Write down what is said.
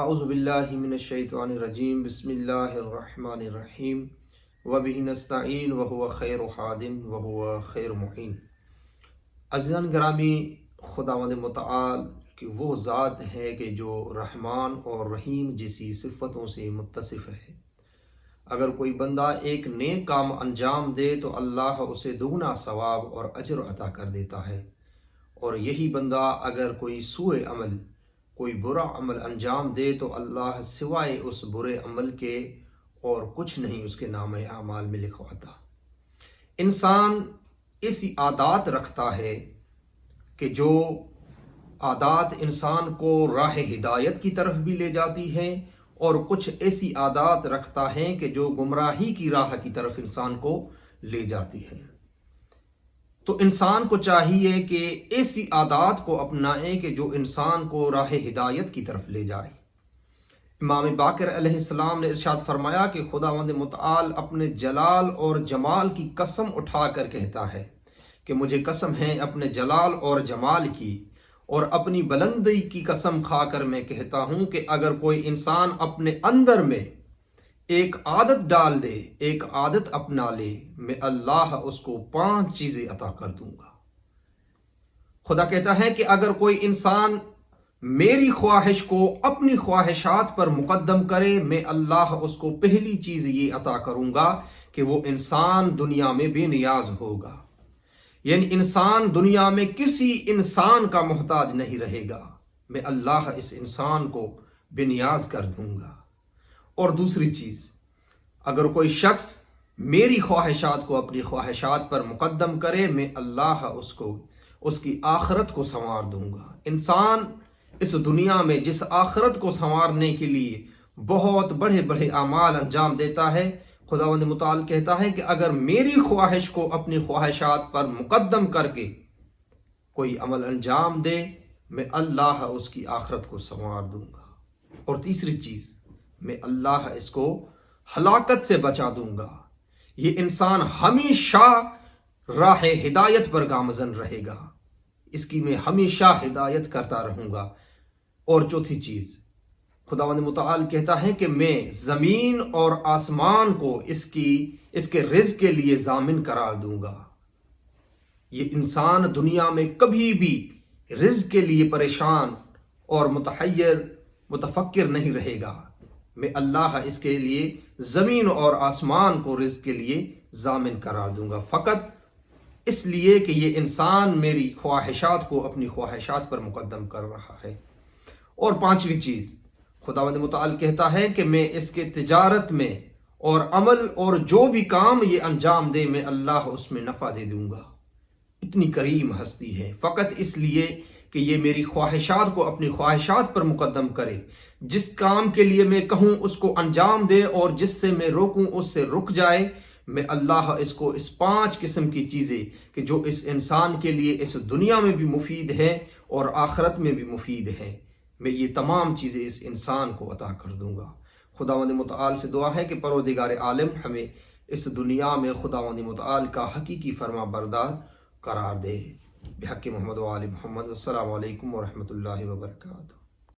اعوذ باللہ من الشیطان الرجیم بسم اللہ الرحمن الرحیم وبہ نستعین وہو خیر حادٍ وہو خیر معین۔ عزیزان گرامی، خداوند متعال کہ وہ ذات ہے کہ جو رحمان اور رحیم جیسی صفتوں سے متصف ہے۔ اگر کوئی بندہ ایک نیک کام انجام دے تو اللہ اسے دگنا ثواب اور اجر عطا کر دیتا ہے، اور یہی بندہ اگر کوئی سوء عمل، کوئی برا عمل انجام دے تو اللہ سوائے اس برے عمل کے اور کچھ نہیں اس کے نام اعمال میں لکھواتا۔ انسان ایسی عادات رکھتا ہے کہ جو عادات انسان کو راہ ہدایت کی طرف بھی لے جاتی ہے، اور کچھ ایسی عادات رکھتا ہے کہ جو گمراہی کی راہ کی طرف انسان کو لے جاتی ہے۔ تو انسان کو چاہیے کہ ایسی عادات کو اپنائے کہ جو انسان کو راہ ہدایت کی طرف لے جائے۔ امام باقر علیہ السلام نے ارشاد فرمایا کہ خداوند متعال اپنے جلال اور جمال کی قسم اٹھا کر کہتا ہے کہ مجھے قسم ہے اپنے جلال اور جمال کی، اور اپنی بلندی کی قسم کھا کر میں کہتا ہوں کہ اگر کوئی انسان اپنے اندر میں ایک عادت ڈال دے، ایک عادت اپنا لے، میں اللہ اس کو 5 چیزیں عطا کر دوں گا۔ خدا کہتا ہے کہ اگر کوئی انسان میری خواہش کو اپنی خواہشات پر مقدم کرے، میں اللہ اس کو پہلی چیز یہ عطا کروں گا کہ وہ انسان دنیا میں بے نیاز ہوگا، یعنی انسان دنیا میں کسی انسان کا محتاج نہیں رہے گا۔ میں اللہ اس انسان کو بے نیاز کر دوں گا۔ اور دوسری چیز، اگر کوئی شخص میری خواہشات کو اپنی خواہشات پر مقدم کرے، میں اللہ اس کی آخرت کو سنوار دوں گا۔ انسان اس دنیا میں جس آخرت کو سنوارنے کے لیے بہت بڑے بڑے اعمال انجام دیتا ہے، خداوند متعال کہتا ہے کہ اگر میری خواہش کو اپنی خواہشات پر مقدم کر کے کوئی عمل انجام دے، میں اللہ اس کی آخرت کو سنوار دوں گا۔ اور تیسری چیز، میں اللہ اس کو ہلاکت سے بچا دوں گا۔ یہ انسان ہمیشہ راہ ہدایت پر گامزن رہے گا، اس کی میں ہمیشہ ہدایت کرتا رہوں گا۔ اور چوتھی چیز، خداوند متعال کہتا ہے کہ میں زمین اور آسمان کو اس کے رزق کے لیے ضامن قرار دوں گا۔ یہ انسان دنیا میں کبھی بھی رزق کے لیے پریشان اور متحیر متفکر نہیں رہے گا۔ میں اللہ اس کے لیے زمین اور آسمان کو رزق کے لیے ضامن قرار دوں گا، فقط اس لیے کہ یہ انسان میری خواہشات کو اپنی خواہشات پر مقدم کر رہا ہے۔ اور 5ویں چیز، خداوند متعال کہتا ہے کہ میں اس کے تجارت میں اور عمل اور جو بھی کام یہ انجام دے، میں اللہ اس میں نفع دے دوں گا۔ اتنی کریم ہستی ہے، فقط اس لیے کہ یہ میری خواہشات کو اپنی خواہشات پر مقدم کرے، جس کام کے لیے میں کہوں اس کو انجام دے اور جس سے میں روکوں اس سے رک جائے۔ میں اللہ اس کو اس 5 قسم کی چیزیں کہ جو اس انسان کے لیے اس دنیا میں بھی مفید ہے اور آخرت میں بھی مفید ہے، میں یہ تمام چیزیں اس انسان کو عطا کر دوں گا۔ خداوند متعال سے دعا ہے کہ پروردگار عالم ہمیں اس دنیا میں خداوند متعال کا حقیقی فرما بردار قرار دے۔ بحق محمد و آل محمد، والسلام علیکم ورحمۃ اللہ وبرکاتہ۔